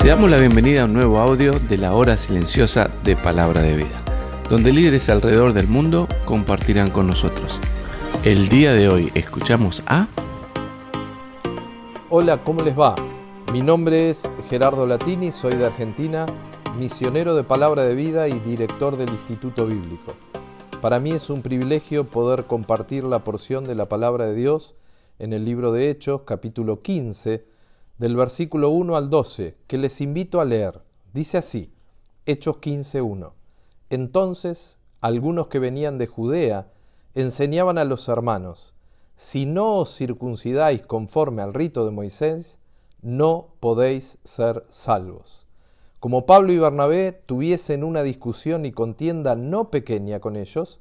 Te damos la bienvenida a un nuevo audio de la hora silenciosa de Palabra de Vida, donde líderes alrededor del mundo compartirán con nosotros. El día de hoy escuchamos a... Hola, ¿cómo les va? Mi nombre es Gerardo Latini, soy de Argentina, misionero de Palabra de Vida y director del Instituto Bíblico. Para mí es un privilegio poder compartir la porción de la Palabra de Dios en el libro de Hechos, capítulo 15, del versículo 1 al 12, que les invito a leer. Dice así, Hechos 15:1. Entonces, algunos que venían de Judea enseñaban a los hermanos, si no os circuncidáis conforme al rito de Moisés, no podéis ser salvos. Como Pablo y Bernabé tuviesen una discusión y contienda no pequeña con ellos,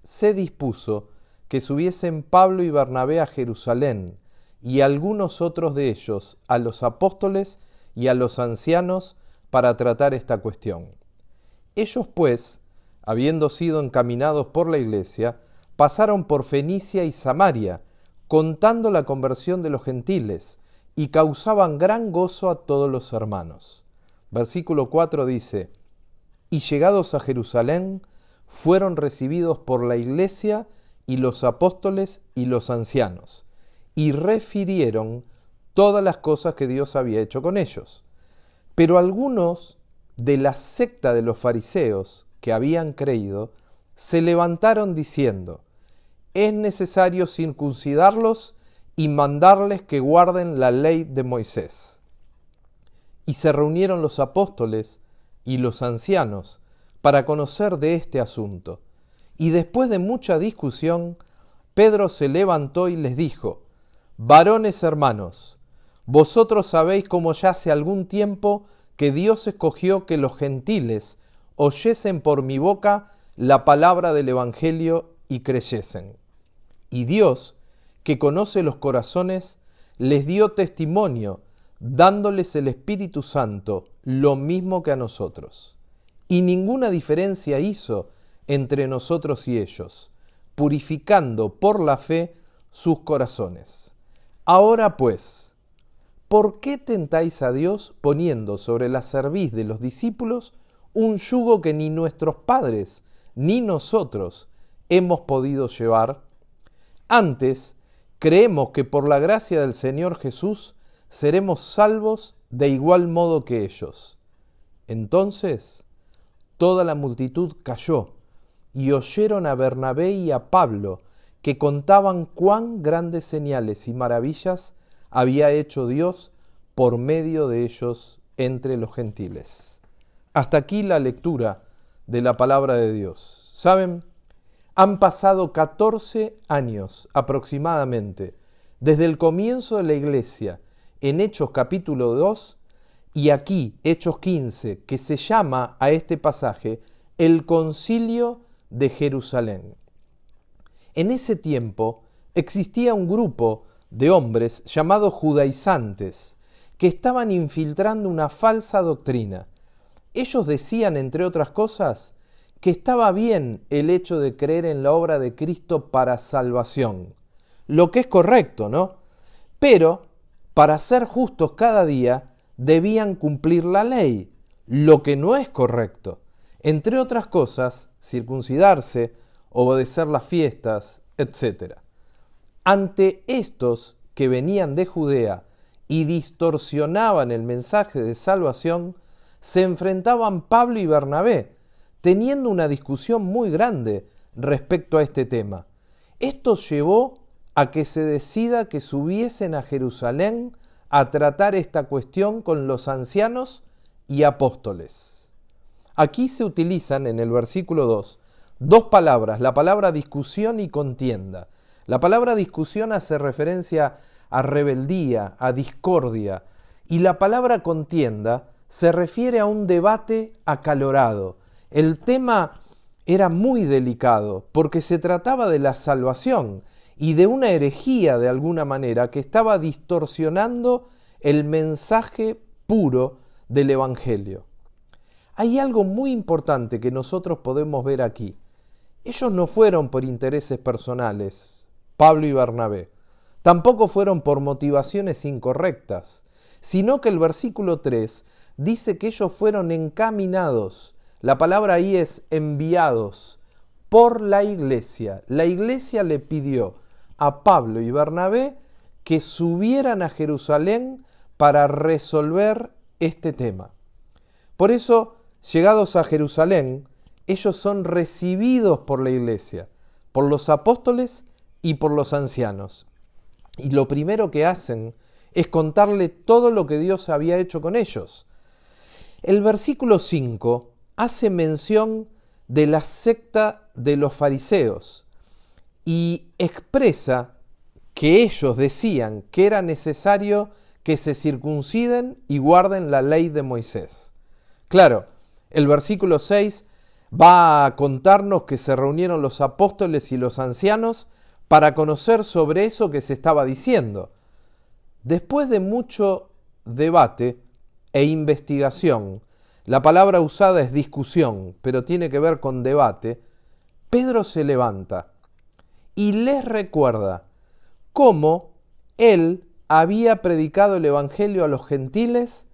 se dispuso que subiesen Pablo y Bernabé a Jerusalén, y algunos otros de ellos a los apóstoles y a los ancianos para tratar esta cuestión. Ellos pues, habiendo sido encaminados por la iglesia, pasaron por Fenicia y Samaria, contando la conversión de los gentiles, y causaban gran gozo a todos los hermanos. Versículo 4 dice, y llegados a Jerusalén, fueron recibidos por la iglesia y los apóstoles y los ancianos, y refirieron todas las cosas que Dios había hecho con ellos. Pero algunos de la secta de los fariseos que habían creído, se levantaron diciendo, es necesario circuncidarlos y mandarles que guarden la ley de Moisés. Y se reunieron los apóstoles y los ancianos para conocer de este asunto. Y después de mucha discusión, Pedro se levantó y les dijo, varones hermanos, vosotros sabéis cómo ya hace algún tiempo que Dios escogió que los gentiles oyesen por mi boca la palabra del Evangelio y creyesen. Y Dios, que conoce los corazones, les dio testimonio, dándoles el Espíritu Santo, lo mismo que a nosotros. Y ninguna diferencia hizo entre nosotros y ellos, purificando por la fe sus corazones. Ahora pues, ¿por qué tentáis a Dios poniendo sobre la cerviz de los discípulos un yugo que ni nuestros padres ni nosotros hemos podido llevar? Antes, creemos que por la gracia del Señor Jesús seremos salvos de igual modo que ellos. Entonces, toda la multitud calló y oyeron a Bernabé y a Pablo, que contaban cuán grandes señales y maravillas había hecho Dios por medio de ellos entre los gentiles. Hasta aquí la lectura de la palabra de Dios. ¿Saben? Han pasado 14 años aproximadamente desde el comienzo de la iglesia en Hechos capítulo 2 y aquí Hechos 15, que se llama a este pasaje el Concilio de Jerusalén. En ese tiempo existía un grupo de hombres llamados judaizantes que estaban infiltrando una falsa doctrina. Ellos decían, entre otras cosas, que estaba bien el hecho de creer en la obra de Cristo para salvación, lo que es correcto, ¿no? Pero, para ser justos cada día, debían cumplir la ley, lo que no es correcto. Entre otras cosas, circuncidarse, obedecer las fiestas, etc. Ante estos que venían de Judea y distorsionaban el mensaje de salvación, se enfrentaban Pablo y Bernabé, teniendo una discusión muy grande respecto a este tema. Esto llevó a que se decida que subiesen a Jerusalén a tratar esta cuestión con los ancianos y apóstoles. Aquí se utilizan en el versículo 2 dos palabras, la palabra discusión y contienda. La palabra discusión hace referencia a rebeldía, a discordia, y la palabra contienda se refiere a un debate acalorado. El tema era muy delicado porque se trataba de la salvación y de una herejía de alguna manera que estaba distorsionando el mensaje puro del Evangelio. Hay algo muy importante que nosotros podemos ver aquí. Ellos no fueron por intereses personales, Pablo y Bernabé. Tampoco fueron por motivaciones incorrectas, sino que el versículo 3 dice que ellos fueron encaminados. La palabra ahí es enviados por la iglesia. La iglesia le pidió a Pablo y Bernabé que subieran a Jerusalén para resolver este tema. Por eso, llegados a Jerusalén, ellos son recibidos por la iglesia, por los apóstoles y por los ancianos. Y lo primero que hacen es contarle todo lo que Dios había hecho con ellos. El versículo 5 hace mención de la secta de los fariseos y expresa que ellos decían que era necesario que se circunciden y guarden la ley de Moisés. Claro, el versículo 6 va a contarnos que se reunieron los apóstoles y los ancianos para conocer sobre eso que se estaba diciendo. Después de mucho debate e investigación, la palabra usada es discusión, pero tiene que ver con debate, Pedro se levanta y les recuerda cómo él había predicado el evangelio a los gentiles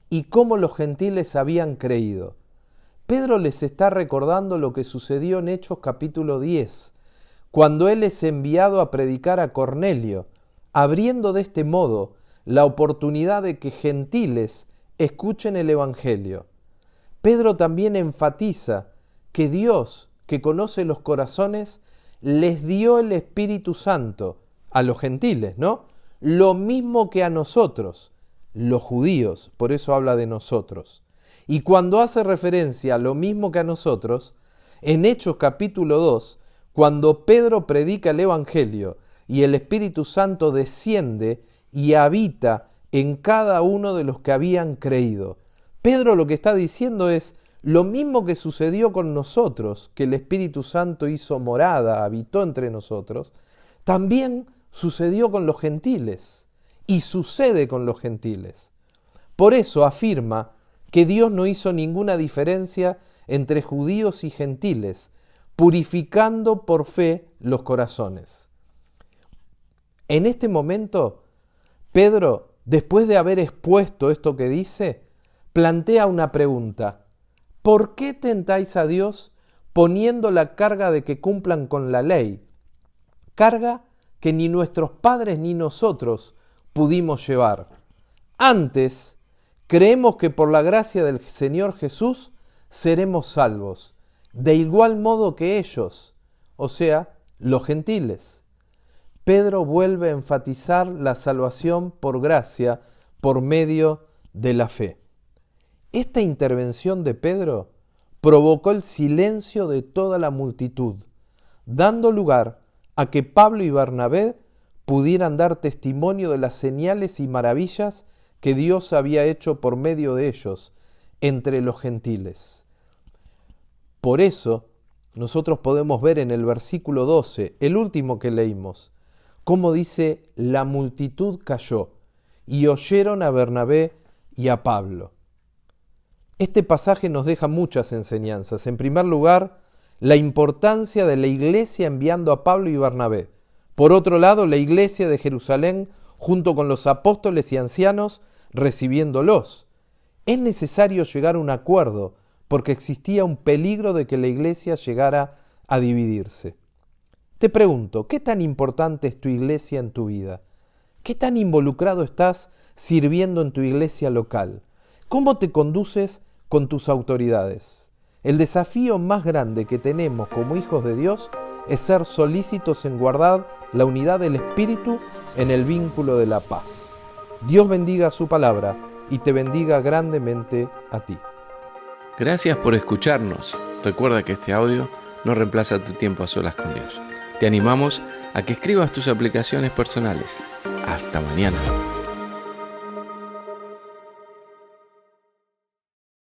y cómo los gentiles habían creído. Pedro les está recordando lo que sucedió en Hechos capítulo 10, cuando él es enviado a predicar a Cornelio, abriendo de este modo la oportunidad de que gentiles escuchen el evangelio. Pedro también enfatiza que Dios, que conoce los corazones, les dio el Espíritu Santo a los gentiles, ¿no? Lo mismo que a nosotros, los judíos, por eso habla de nosotros. Y cuando hace referencia a lo mismo que a nosotros, en Hechos capítulo 2, cuando Pedro predica el Evangelio y el Espíritu Santo desciende y habita en cada uno de los que habían creído. Pedro lo que está diciendo es lo mismo que sucedió con nosotros, que el Espíritu Santo hizo morada, habitó entre nosotros, también sucedió con los gentiles y sucede con los gentiles. Por eso afirma que Dios no hizo ninguna diferencia entre judíos y gentiles, purificando por fe los corazones. En este momento, Pedro, después de haber expuesto esto que dice, plantea una pregunta. ¿Por qué tentáis a Dios poniendo la carga de que cumplan con la ley? Carga que ni nuestros padres ni nosotros pudimos llevar. Antes, creemos que por la gracia del Señor Jesús seremos salvos, de igual modo que ellos, o sea, los gentiles. Pedro vuelve a enfatizar la salvación por gracia, por medio de la fe. Esta intervención de Pedro provocó el silencio de toda la multitud, dando lugar a que Pablo y Bernabé pudieran dar testimonio de las señales y maravillas que Dios había hecho por medio de ellos entre los gentiles. Por eso, nosotros podemos ver en el versículo 12, el último que leímos, cómo dice, la multitud cayó y oyeron a Bernabé y a Pablo. Este pasaje nos deja muchas enseñanzas. En primer lugar, la importancia de la iglesia enviando a Pablo y Bernabé. Por otro lado, la iglesia de Jerusalén, junto con los apóstoles y ancianos, recibiéndolos. Es necesario llegar a un acuerdo, porque existía un peligro de que la iglesia llegara a dividirse. Te pregunto, ¿qué tan importante es tu iglesia en tu vida? ¿Qué tan involucrado estás sirviendo en tu iglesia local? ¿Cómo te conduces con tus autoridades? El desafío más grande que tenemos como hijos de Dios es ser solícitos en guardar la unidad del Espíritu en el vínculo de la paz. Dios bendiga su palabra y te bendiga grandemente a ti. Gracias por escucharnos. Recuerda que este audio no reemplaza tu tiempo a solas con Dios. Te animamos a que escribas tus aplicaciones personales. Hasta mañana.